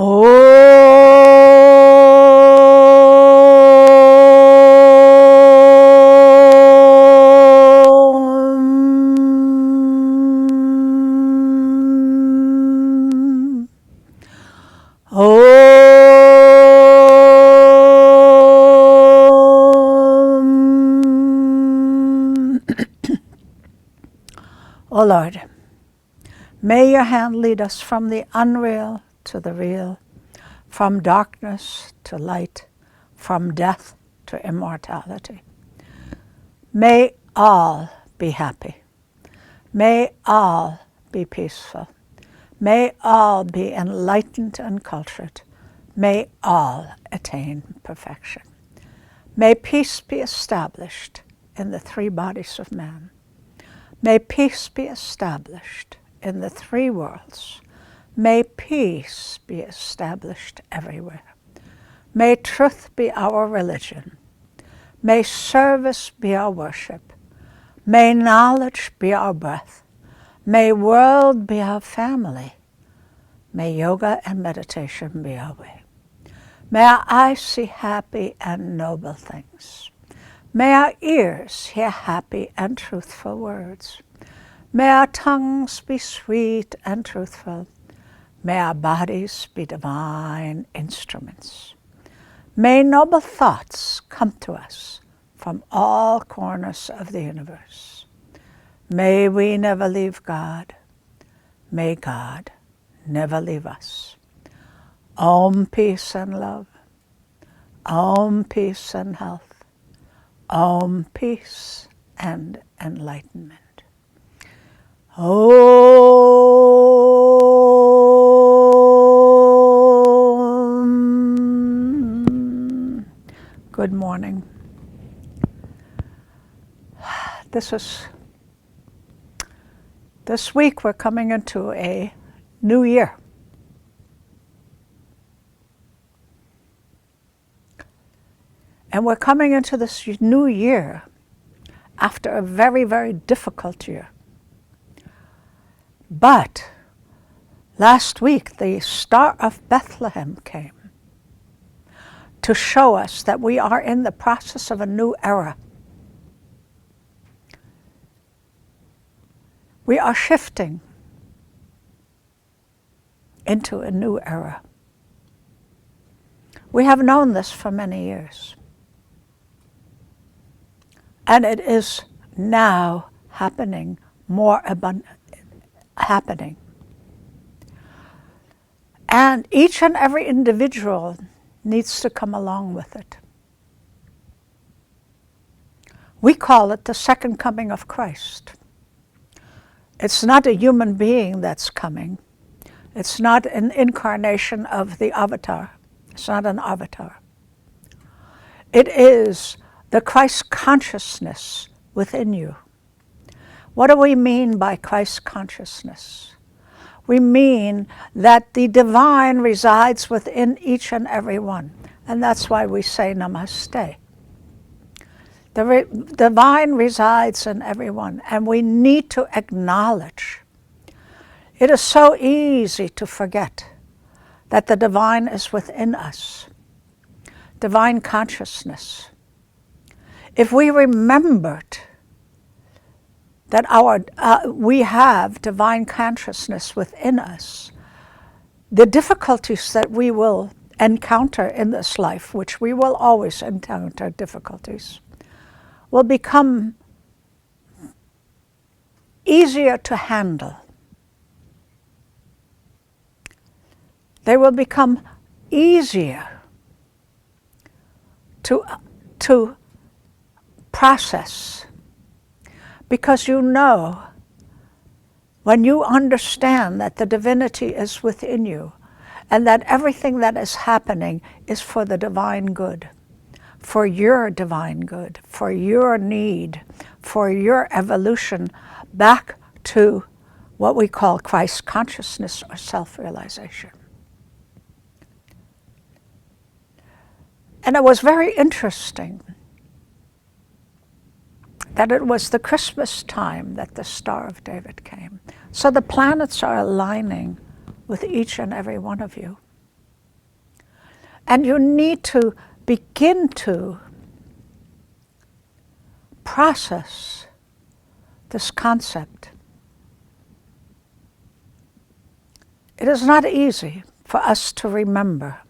O Lord, may your hand lead us from the unreal to the real, from darkness to light, from death to immortality. May all be happy. May all be peaceful. May all be enlightened and cultured. May all attain perfection. May peace be established in the three bodies of man. May peace be established in the three worlds. May peace be established everywhere. May truth be our religion. May service be our worship. May knowledge be our breath. May world be our family. May yoga and meditation be our way. May our eyes see happy and noble things. May our ears hear happy and truthful words. May our tongues be sweet and truthful. May our bodies be divine instruments. May noble thoughts come to us from all corners of the universe. May we never leave God. May God never leave us. Om, peace and love. Om, peace and health. Om, peace and enlightenment. Om. Good morning. This week we're coming into a new year. And we're coming into this new year after a very, very difficult year. But last week, the Star of Bethlehem came to show us that we are in the process of a new era. We are shifting into a new era. We have known this for many years. And it is now happening, more happening. And each and every individual needs to come along with it. We call it the second coming of Christ. It's not a human being that's coming. It's not an incarnation of the avatar. It's not an avatar. It is the Christ consciousness within you. What do we mean by Christ consciousness? We mean that the divine resides within each and every one. And that's why we say namaste. The divine resides in everyone, and we need to acknowledge. It is so easy to forget that the divine is within us. Divine consciousness. If we remembered that we have divine consciousness within us, the difficulties that we will encounter in this life, which we will always encounter difficulties, will become easier to handle. They will become easier to process, because you know, when you understand that the divinity is within you and that everything that is happening is for the divine good, for your divine good, for your need, for your evolution back to what we call Christ consciousness or self-realization. And it was very interesting that it was the Christmas time that the Star of David came. So the planets are aligning with each and every one of you. And you need to begin to process this concept. It is not easy for us to remember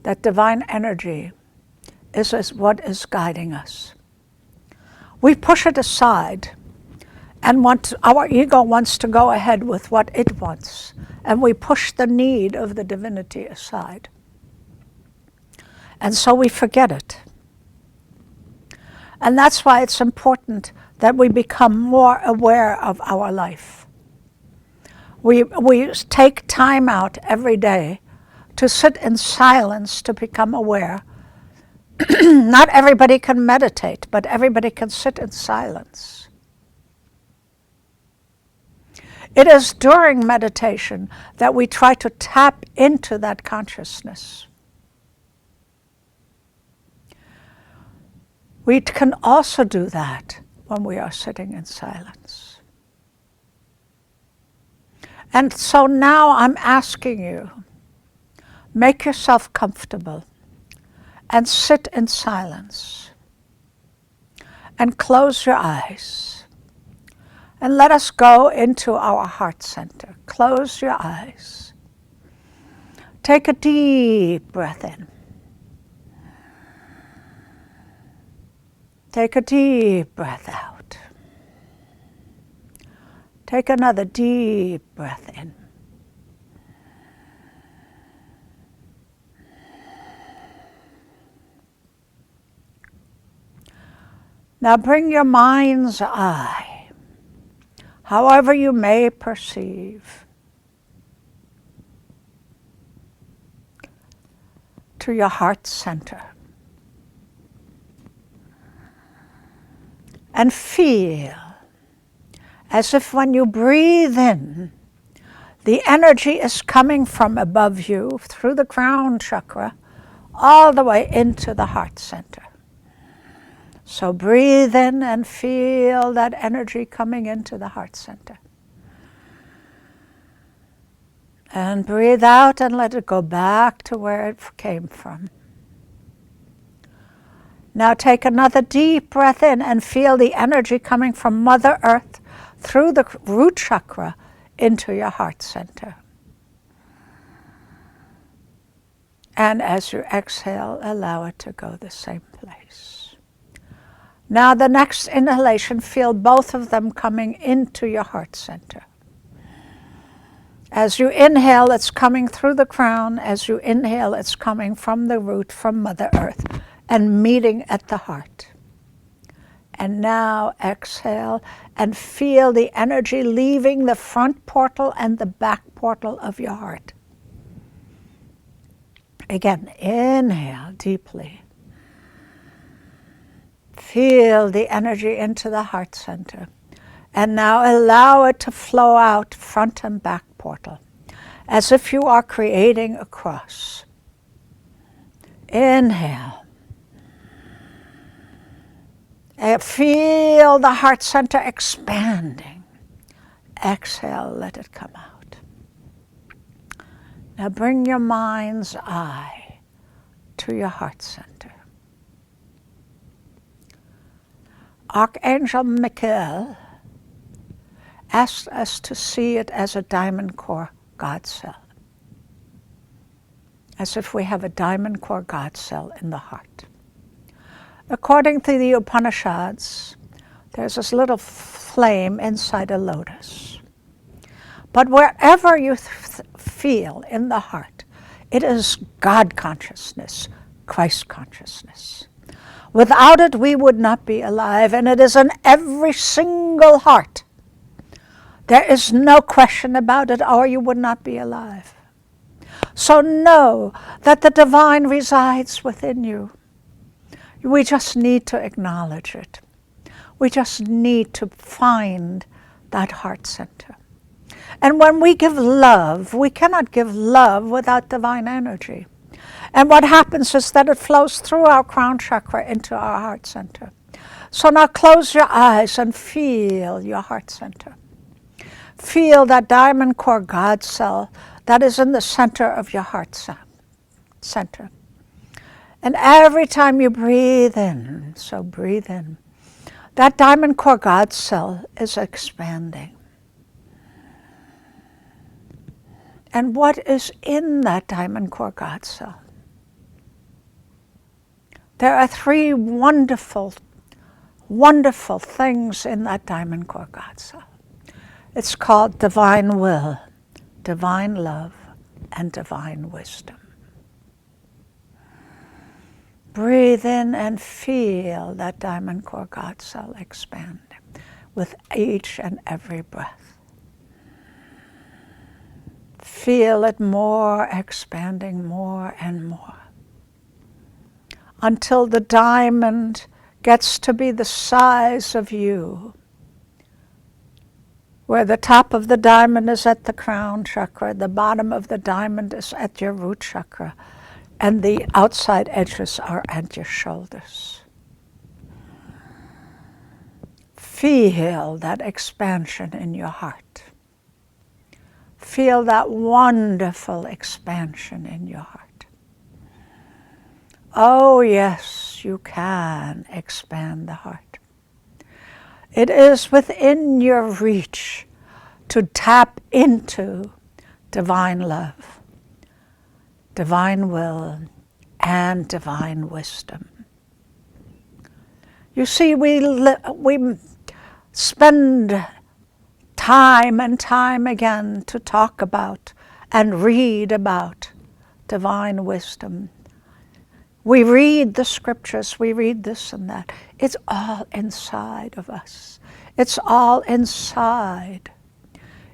that divine energy is what is guiding us. We push it aside, and our ego wants to go ahead with what it wants, and we push the need of the divinity aside. And so we forget it. And that's why it's important that we become more aware of our life. We take time out every day to sit in silence to become aware. Not everybody can meditate, but everybody can sit in silence. It is during meditation that we try to tap into that consciousness. We can also do that when we are sitting in silence. And so now I'm asking you, make yourself comfortable and sit in silence and close your eyes and let us go into our heart center. Close your eyes. Take a deep breath in. Take a deep breath out. Take another deep breath in. Now bring your mind's eye, however you may perceive, to your heart center. And feel as if when you breathe in, the energy is coming from above you through the crown chakra all the way into the heart center. So breathe in and feel that energy coming into the heart center. And breathe out and let it go back to where it came from. Now take another deep breath in and feel the energy coming from Mother Earth through the root chakra into your heart center. And as you exhale, allow it to go the same place. Now the next inhalation, feel both of them coming into your heart center. As you inhale, it's coming through the crown. As you inhale, it's coming from the root, from Mother Earth, and meeting at the heart. And now exhale and feel the energy leaving the front portal and the back portal of your heart. Again, inhale deeply. Feel the energy into the heart center. And now allow it to flow out front and back portal, as if you are creating a cross. Inhale. Feel the heart center expanding. Exhale, let it come out. Now bring your mind's eye to your heart center. Archangel Michael asked us to see it as a diamond core God cell, as if we have a diamond core God cell in the heart. According to the Upanishads, there's this little flame inside a lotus. But wherever you feel in the heart, it is God consciousness, Christ consciousness. Without it, we would not be alive, and it is in every single heart. There is no question about it, or you would not be alive. So know that the divine resides within you. We just need to acknowledge it. We just need to find that heart center. And when we give love, we cannot give love without divine energy. And what happens is that it flows through our crown chakra into our heart center. So now close your eyes and feel your heart center. Feel that diamond core God cell that is in the center of your heart center. And every time you breathe in, so breathe in, that diamond core God cell is expanding. And what is in that diamond core God cell? There are 3 wonderful, wonderful things in that diamond core God cell. It's called divine will, divine love, and divine wisdom. Breathe in and feel that diamond core God cell expand with each and every breath. Feel it more, expanding more and more, until the diamond gets to be the size of you, where the top of the diamond is at the crown chakra, the bottom of the diamond is at your root chakra, and the outside edges are at your shoulders. Feel that expansion in your heart. Feel that wonderful expansion in your heart. Oh yes, you can expand the heart. It is within your reach to tap into divine love, divine will, and divine wisdom. You see, we spend time and time again to talk about and read about divine wisdom. We read the scriptures, we read this and that. It's all inside of us. It's all inside.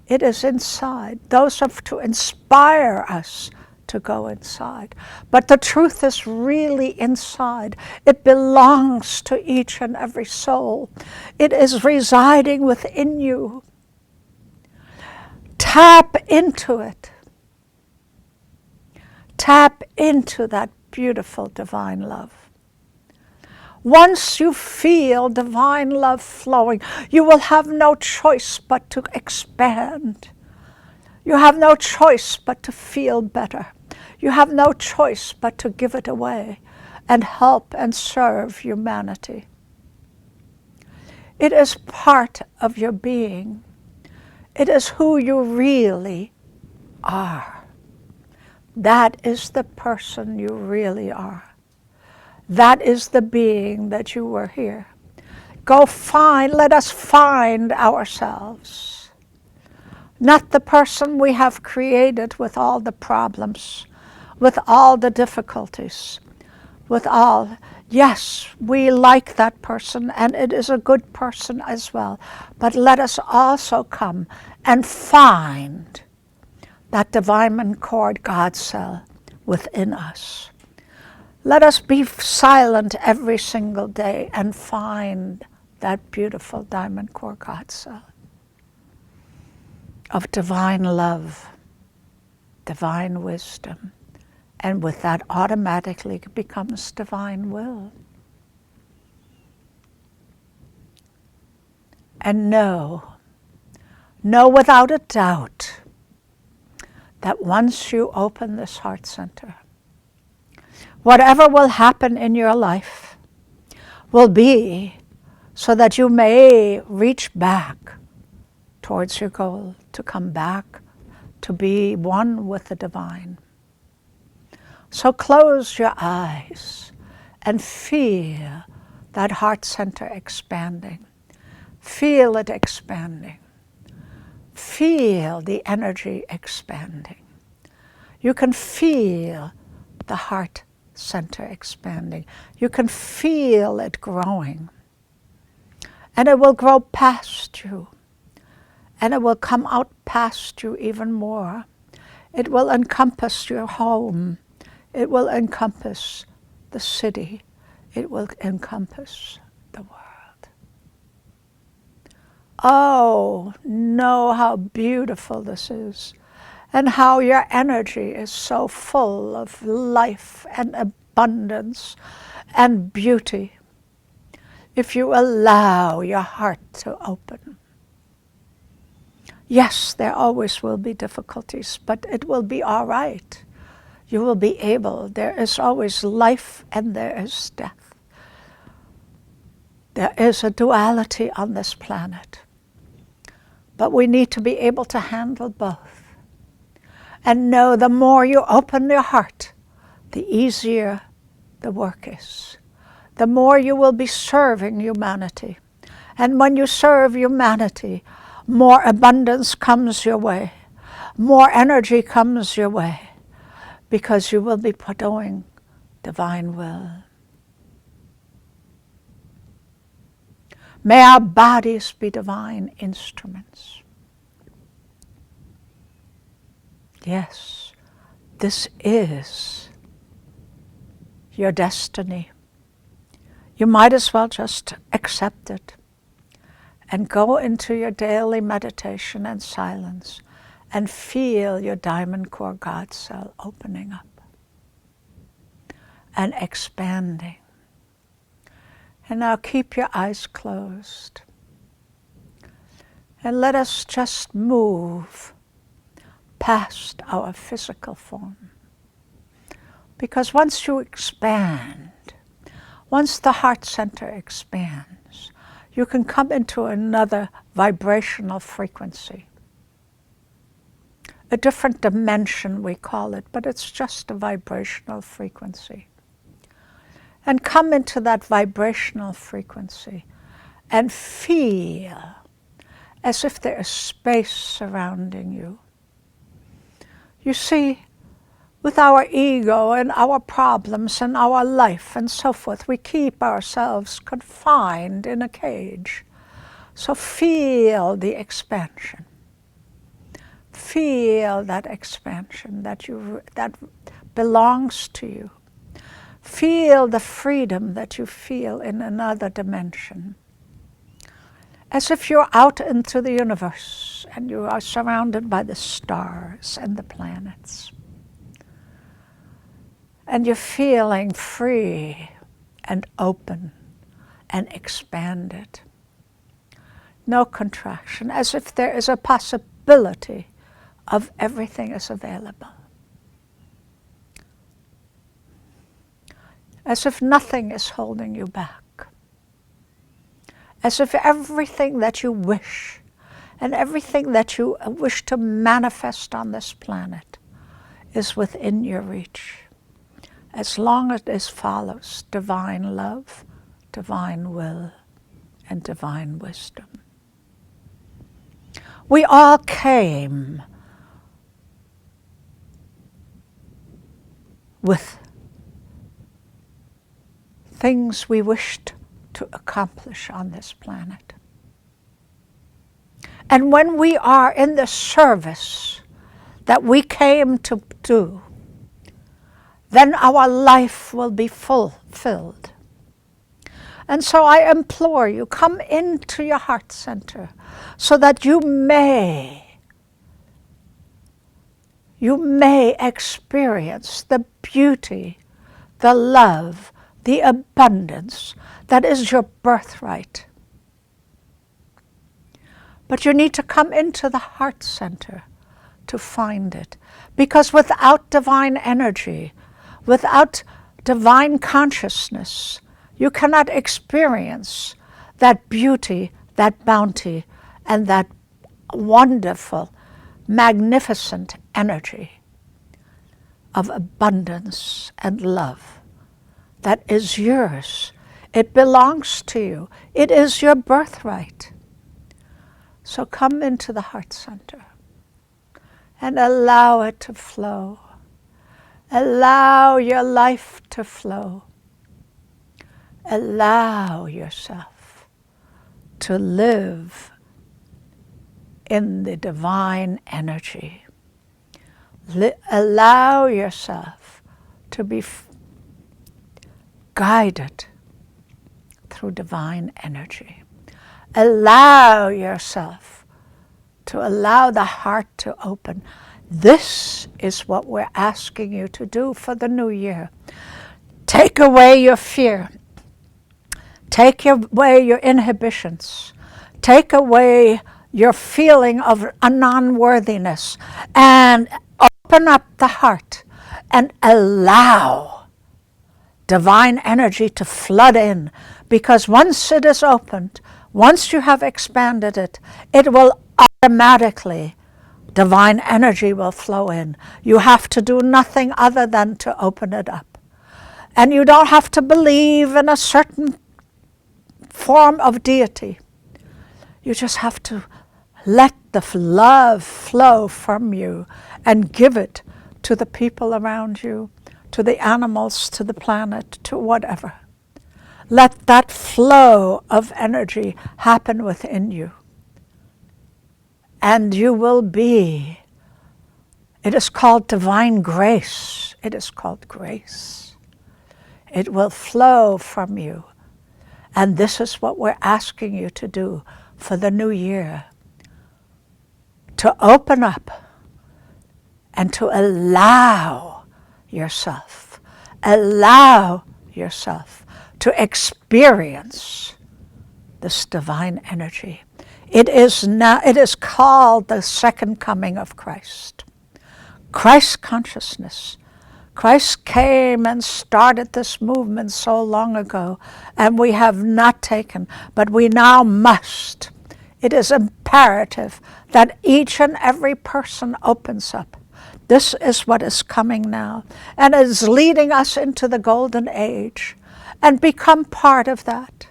It is inside. Those are to inspire us to go inside. But the truth is really inside. It belongs to each and every soul. It is residing within you. Tap into it. Tap into that beautiful divine love. Once you feel divine love flowing, you will have no choice but to expand. You have no choice but to feel better. You have no choice but to give it away and help and serve humanity. It is part of your being. It is who you really are. That is the person you really are. That is the being that you were here. Let us find ourselves. Not the person we have created with all the problems, with all the difficulties, with all. Yes, we like that person, and it is a good person as well. But let us also come and find that divine cord God cell within us. Let us be silent every single day and find that beautiful diamond core God cell of divine love, divine wisdom, and with that automatically becomes divine will. And know without a doubt that once you open this heart center, whatever will happen in your life will be so that you may reach back towards your goal, to come back, to be one with the divine. So close your eyes and feel that heart center expanding. Feel it expanding. Feel the energy expanding. You can feel the heart center expanding. You can feel it growing. And it will grow past you. And it will come out past you even more. It will encompass your home. It will encompass the city. It will encompass the world. Oh, know how beautiful this is, and how your energy is so full of life and abundance and beauty if you allow your heart to open. Yes, there always will be difficulties, but it will be all right. you will be able. There is always life and there is death. There is a duality on this planet. But we need to be able to handle both. And know the more you open your heart, the easier the work is. The more you will be serving humanity. And when you serve humanity, more abundance comes your way. More energy comes your way. Because you will be doing divine will. May our bodies be divine instruments. Yes, this is your destiny. You might as well just accept it and go into your daily meditation and silence and feel your diamond core God cell opening up and expanding. And now keep your eyes closed. And let us just move past our physical form. Because once you expand, once the heart center expands, you can come into another vibrational frequency. A different dimension, we call it, but it's just a vibrational frequency. And come into that vibrational frequency and feel as if there is space surrounding you. You see, with our ego and our problems and our life and so forth, we keep ourselves confined in a cage. So feel the expansion. Feel that expansion that belongs to you. Feel the freedom that you feel in another dimension. As if you're out into the universe and you are surrounded by the stars and the planets. And you're feeling free and open and expanded. No contraction, as if there is a possibility of everything is available. As if nothing is holding you back. As if everything that you wish and everything that you wish to manifest on this planet is within your reach. As long as it follows divine love, divine will, and divine wisdom. We all came with things we wished to accomplish on this planet. And when we are in the service that we came to do, then our life will be fulfilled. And so I implore you, come into your heart center so that you may experience the beauty, the love, the abundance that is your birthright. But you need to come into the heart center to find it. Because without divine energy, without divine consciousness, you cannot experience that beauty, that bounty, and that wonderful, magnificent energy of abundance and love that is yours. It belongs to you. It is your birthright. So come into the heart center and allow it to flow. Allow your life to flow. Allow yourself to live in the divine energy. Allow yourself to be guided through divine energy. Allow yourself to allow the heart to open. This is what we're asking you to do for the new year. Take away your fear. Take away your inhibitions. Take away your feeling of non-worthiness and open up the heart and allow divine energy to flood in, because once it is opened, once you have expanded it, it will automatically, divine energy will flow in. You have to do nothing other than to open it up. And you don't have to believe in a certain form of deity. You just have to let the love flow from you and give it to the people around you, to the animals, to the planet, to whatever. Let that flow of energy happen within you. And you will be, it is called divine grace. It is called grace. It will flow from you. And this is what we're asking you to do for the new year. To open up and to allow yourself to experience this divine energy. It is called the second coming of Christ. Christ consciousness. Christ came and started this movement so long ago, and we have not taken, but we now must. It is imperative that each and every person opens up. This is what is coming now, and is leading us into the golden age, and become part of that.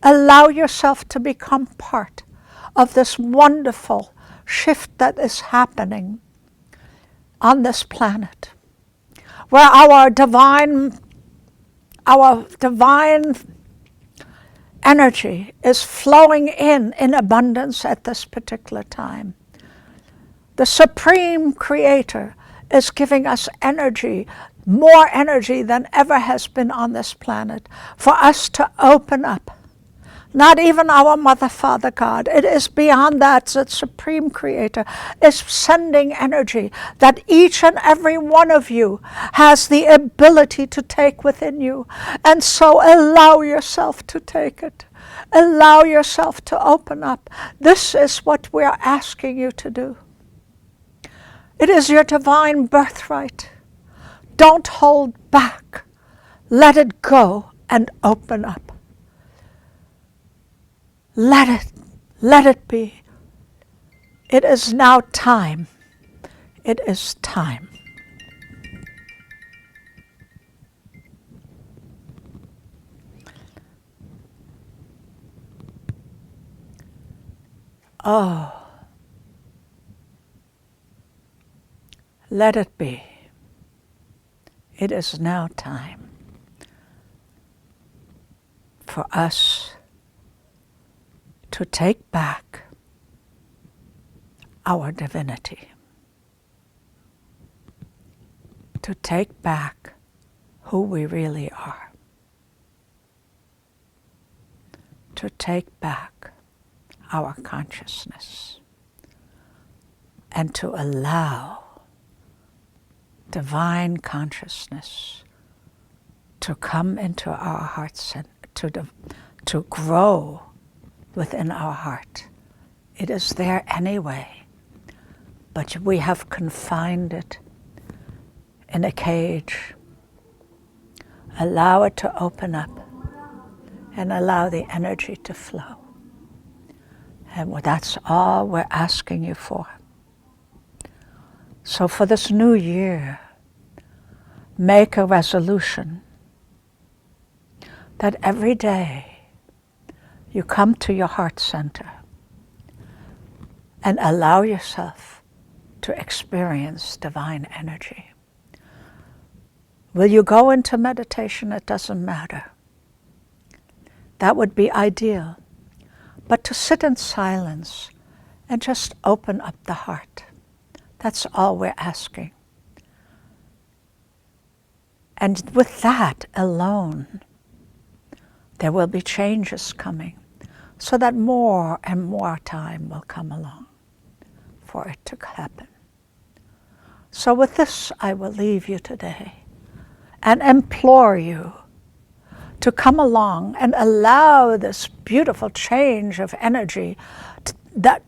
Allow yourself to become part of this wonderful shift that is happening on this planet, where our divine energy is flowing in abundance at this particular time. The Supreme Creator is giving us energy, more energy than ever has been on this planet, for us to open up. Not even our Mother, Father, God. It is beyond that. The Supreme Creator is sending energy that each and every one of you has the ability to take within you. And so allow yourself to take it. Allow yourself to open up. This is what we are asking you to do. It is your divine birthright. Don't hold back. Let it go and open up. Let it be. It is now time. It is time. Oh, let it be. It is now time for us to take back our divinity, to take back who we really are, to take back our consciousness, and to allow divine consciousness to come into our hearts and to grow within our heart. It is there anyway, but we have confined it in a cage. Allow it to open up and allow the energy to flow. And that's all we're asking you for. So for this new year, make a resolution that every day you come to your heart center and allow yourself to experience divine energy. Will you go into meditation? It doesn't matter. That would be ideal. But to sit in silence and just open up the heart. That's all we're asking. And with that alone, there will be changes coming, so that more and more time will come along for it to happen. So with this, I will leave you today and implore you to come along and allow this beautiful change of energy that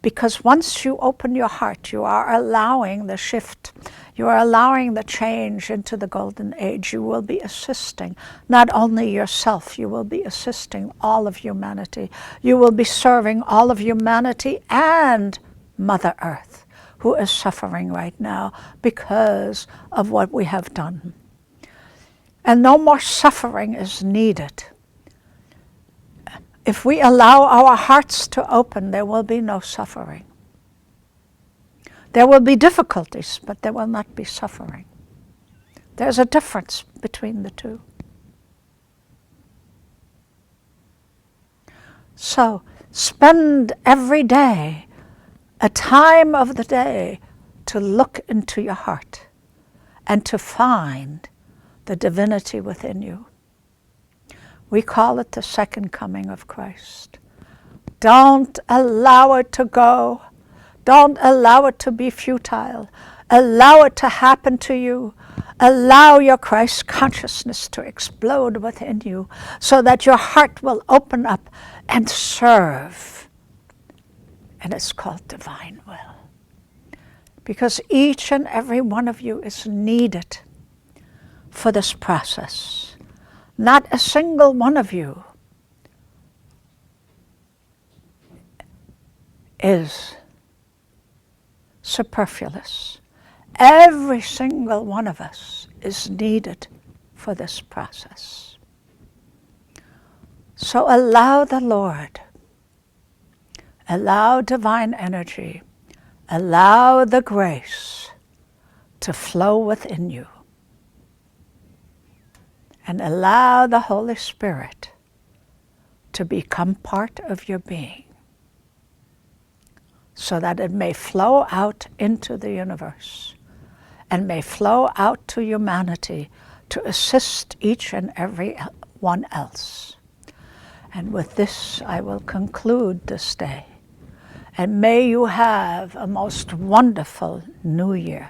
Because once you open your heart, you are allowing the shift. You are allowing the change into the golden age. You will be assisting not only yourself, you will be assisting all of humanity. You will be serving all of humanity and Mother Earth, who is suffering right now because of what we have done. And no more suffering is needed. If we allow our hearts to open, there will be no suffering. There will be difficulties, but there will not be suffering. There's a difference between the two. So spend every day a time of the day to look into your heart and to find the divinity within you. We call it the second coming of Christ. Don't allow it to go. Don't allow it to be futile. Allow it to happen to you. Allow your Christ consciousness to explode within you so that your heart will open up and serve. And it's called divine will. Because each and every one of you is needed for this process. Not a single one of you is superfluous. Every single one of us is needed for this process. So allow the Lord, allow divine energy, allow the grace to flow within you, and allow the Holy Spirit to become part of your being, so that it may flow out into the universe and may flow out to humanity to assist each and every one else. And with this, I will conclude this day. And may you have a most wonderful New Year.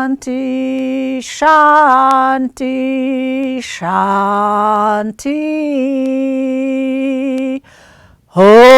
Shanti, Shanti, Shanti. Om.